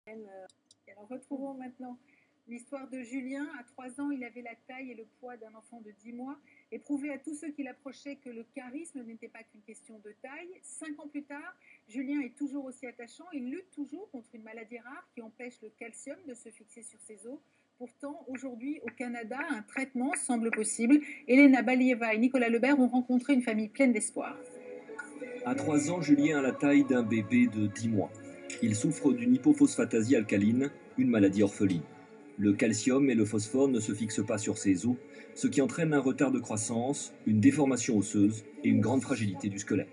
Alors retrouvons maintenant l'histoire de Julien. À 3 ans, il avait la taille et le poids d'un enfant de 10 mois et prouvait à tous ceux qui l'approchaient que le charisme n'était pas qu'une question de taille. 5 ans plus tard, Julien est toujours aussi attachant. Il lutte toujours contre une maladie rare qui empêche le calcium de se fixer sur ses os. Pourtant, aujourd'hui, au Canada, un traitement semble possible. Elena Balieva et Nicolas Lebert ont rencontré une famille pleine d'espoir. À 3 ans, Julien a la taille d'un bébé de 10 mois. Il souffre d'une hypophosphatasie alcaline, une maladie orpheline. Le calcium et le phosphore ne se fixent pas sur ses os, ce qui entraîne un retard de croissance, une déformation osseuse et une grande fragilité du squelette.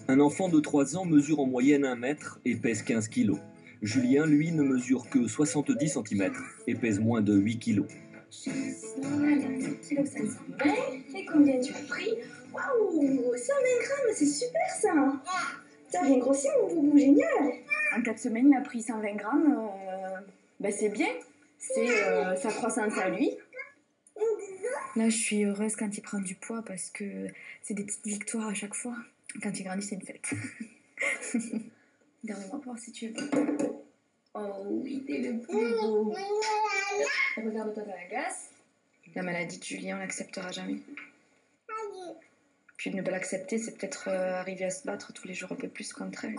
Un enfant de 3 ans mesure en moyenne 1 mètre et pèse 15 kg. Julien, lui, ne mesure que 70 cm et pèse moins de 8 kg. 7,5 kg, et combien tu as pris? Waouh, 120 grammes, c'est super ça! T'as bien grossi mon boubou, génial! En 4 semaines, il a pris 120 grammes, c'est bien, c'est sa croissance à lui. Là, je suis heureuse quand il prend du poids parce que c'est des petites victoires à chaque fois. Quand il grandit, c'est une fête. Regarde-moi pour voir si tu es beau. Oh oui, t'es le plus beau. Regarde-toi dans la glace. La maladie de Julien, on l'acceptera jamais. Puis ne pas l'accepter, c'est peut-être arriver à se battre tous les jours un peu plus contre elle.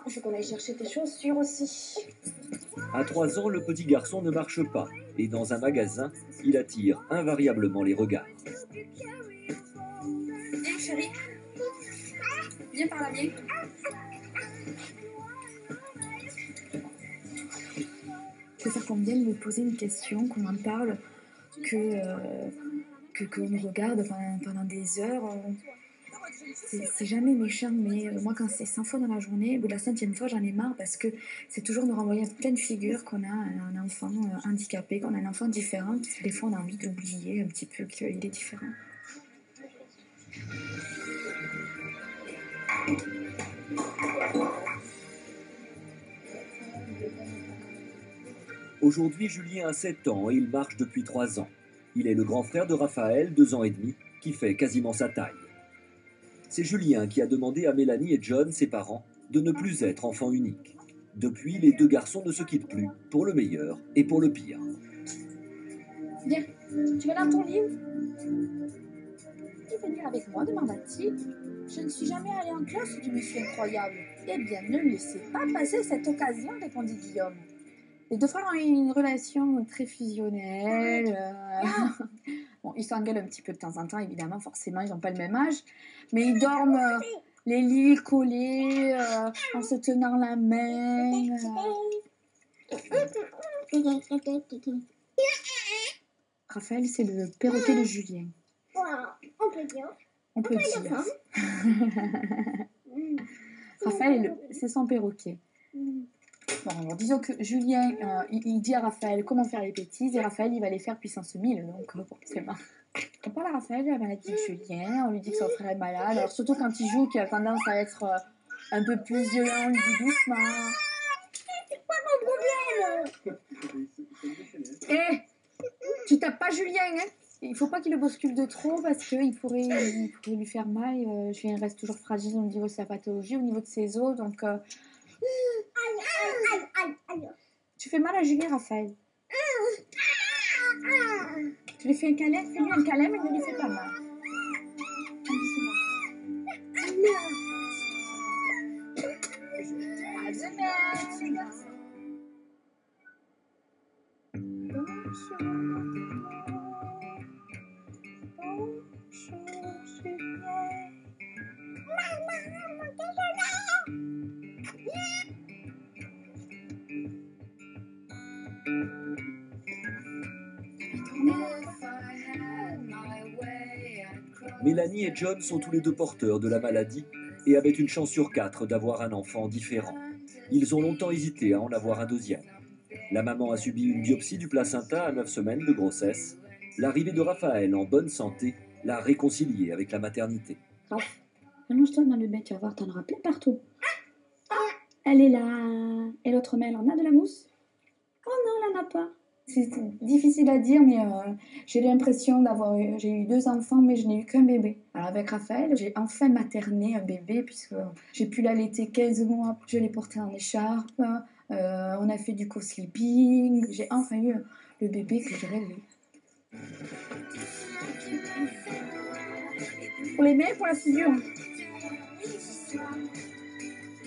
Il faut qu'on aille chercher tes chaussures aussi. À 3 ans, le petit garçon ne marche pas et dans un magasin, il attire invariablement les regards. Viens chérie. Viens par là, viens. Que ça tombe bien de me poser une question, qu'on en parle, qu'on me regarde pendant des heures. C'est jamais méchant, mais moi, quand c'est 100 fois dans la journée, au bout de la 5e fois, j'en ai marre parce que c'est toujours nous renvoyer à plein de figures qu'on a un enfant handicapé, qu'on a un enfant différent. Des fois, on a envie d'oublier un petit peu qu'il est différent. Aujourd'hui, Julien a 7 ans et il marche depuis 3 ans. Il est le grand frère de Raphaël, 2 ans et demi, qui fait quasiment sa taille. C'est Julien qui a demandé à Mélanie et John, ses parents, de ne plus être enfants uniques. Depuis, les 2 garçons ne se quittent plus, pour le meilleur et pour le pire. Viens, tu vas dans ton livre? Tu veux venir avec moi, demanda-t-il. Je ne suis jamais allée en classe du monsieur incroyable. Eh bien, ne laissez pas passer cette occasion, répondit Guillaume. Les 2 frères ont eu une relation très fusionnelle. Bon, ils s'engueulent un petit peu de temps en temps, évidemment, forcément, ils n'ont pas le même âge. Mais ils dorment les lits collés, en se tenant la main. Raphaël, c'est le perroquet de Julien. On peut dire. On peut dire. Raphaël, c'est son perroquet. Bon, alors disons que Julien, il dit à Raphaël comment faire les bêtises et Raphaël, il va les faire puissance 1000, donc forcément. On parle à Raphaël de la maladie de Julien, on lui dit que son frère est malade, alors surtout quand il joue, qu'il a tendance à être un peu plus violent, on lui dit doucement. C'est pas mon problème! Tu tapes pas Julien, hein? Il faut pas qu'il le bouscule de trop parce qu'il pourrait lui faire mal. Julien reste toujours fragile au niveau de sa pathologie, au niveau de ses os, donc... Tu fais mal à Julien, Raphaël. Tu lui fais un câlin, fais-lui un câlin, mais ne lui fais pas mal. À demain. Mélanie et John sont tous les 2 porteurs de la maladie et avaient une chance sur 4 d'avoir un enfant différent. Ils ont longtemps hésité à en avoir un 2e. La maman a subi une biopsie du placenta à 9 semaines de grossesse. L'arrivée de Raphaël en bonne santé l'a réconcilié avec la maternité. Raph, allonge-toi dans le bain, tu vas voir, t'en auras plein partout. Elle est là. Et l'autre main, elle en a de la mousse? Oh non, elle en a pas. C'est difficile à dire, mais j'ai l'impression j'ai eu 2 enfants, mais je n'ai eu qu'un bébé. Alors avec Raphaël, j'ai enfin materné un bébé, puisque j'ai pu l'allaiter 15 mois, je l'ai porté en écharpe, on a fait du co-sleeping, j'ai enfin eu le bébé que je rêvais. Pour les mains, pour la figure.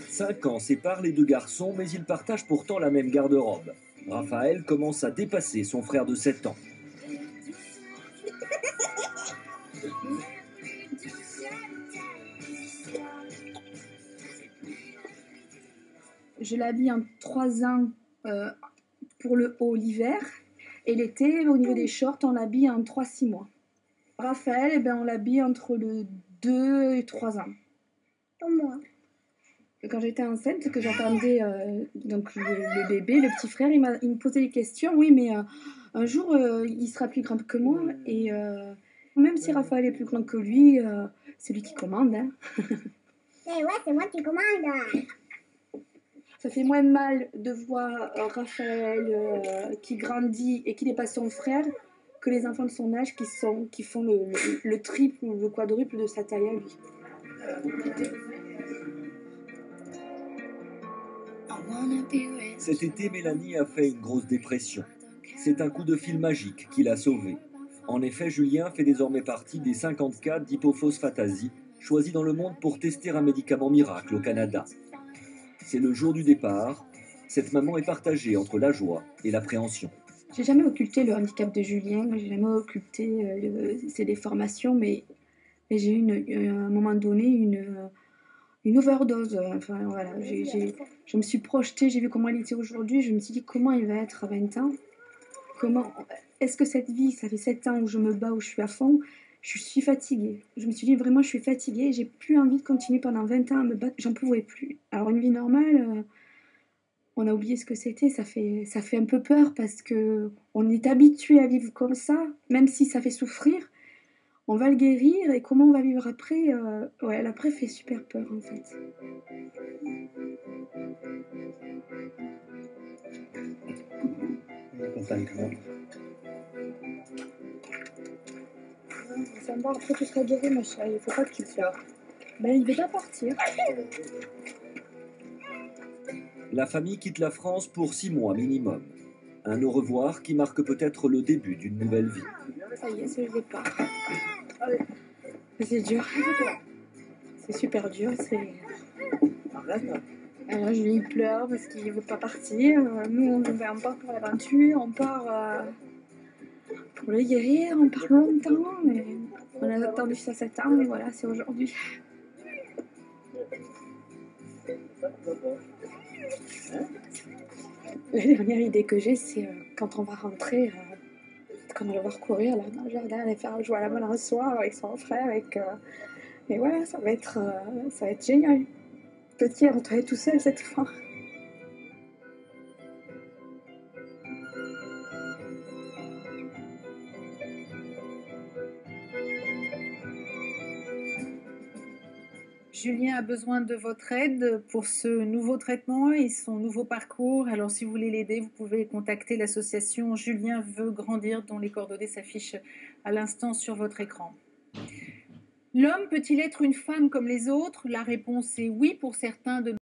5 ans séparent les deux garçons, mais ils partagent pourtant la même garde-robe. Raphaël commence à dépasser son frère de 7 ans. Je l'habille en 3 ans pour le haut l'hiver. Et l'été, au niveau des shorts, on l'habille en 3-6 mois. Raphaël, eh ben, on l'habille entre le 2 et 3 ans. Pour moi. Quand j'étais enceinte, que j'attendais donc le bébé, le petit frère, il me posait des questions. Oui, mais un jour, il sera plus grand que moi. Et même si Raphaël est plus grand que lui, c'est lui qui commande. Hein. Eh ouais, c'est moi qui commande. Ça fait moins mal de voir Raphaël qui grandit et qui n'est pas son frère que les enfants de son âge qui font le triple ou le quadruple de sa taille à lui. Cet été, Mélanie a fait une grosse dépression. C'est un coup de fil magique qui l'a sauvée. En effet, Julien fait désormais partie des 50 cas d'hypophosphatasie choisis dans le monde pour tester un médicament miracle au Canada. C'est le jour du départ. Cette maman est partagée entre la joie et l'appréhension. J'ai jamais occulté le handicap de Julien, j'ai jamais occulté ses déformations, mais j'ai eu à un moment donné une overdose. Enfin voilà, je me suis projetée, j'ai vu comment il était aujourd'hui, je me suis dit comment il va être à 20 ans. Est-ce que cette vie, ça fait 7 ans où je me bats, où je suis à fond, je suis fatiguée. Je me suis dit vraiment, je suis fatiguée, j'ai plus envie de continuer pendant 20 ans à me battre, j'en pouvais plus. Alors une vie normale, on a oublié ce que c'était, ça fait un peu peur parce que on est habitué à vivre comme ça, même si ça fait souffrir. On va le guérir et comment on va vivre après, ouais, l'après fait super peur en fait. Ça me va, après tu seras guéri, ma chérie, il faut pas que tu pleures. Ben, il veut pas partir. La famille quitte la France pour 6 mois minimum. Un au revoir qui marque peut-être le début d'une nouvelle vie. Ça y est, c'est le départ. C'est dur. C'est super dur. Alors Julie il pleure parce qu'il veut pas partir. Nous, on part pour l'aventure, on part pour le guérir, on part longtemps. Mais on a attendu ça 7 ans, mais voilà, c'est aujourd'hui. La dernière idée que j'ai, c'est quand on va rentrer, quand on va voir courir là, dans le jardin, aller faire jouer à la balançoire avec son frère. Et voilà, ça va être génial. Petit est retrouvé tout seul cette fois. Julien a besoin de votre aide pour ce nouveau traitement et son nouveau parcours. Alors, si vous voulez l'aider, vous pouvez contacter l'association Julien veut grandir, dont les coordonnées s'affichent à l'instant sur votre écran. L'homme peut-il être une femme comme les autres? La réponse est oui pour certains de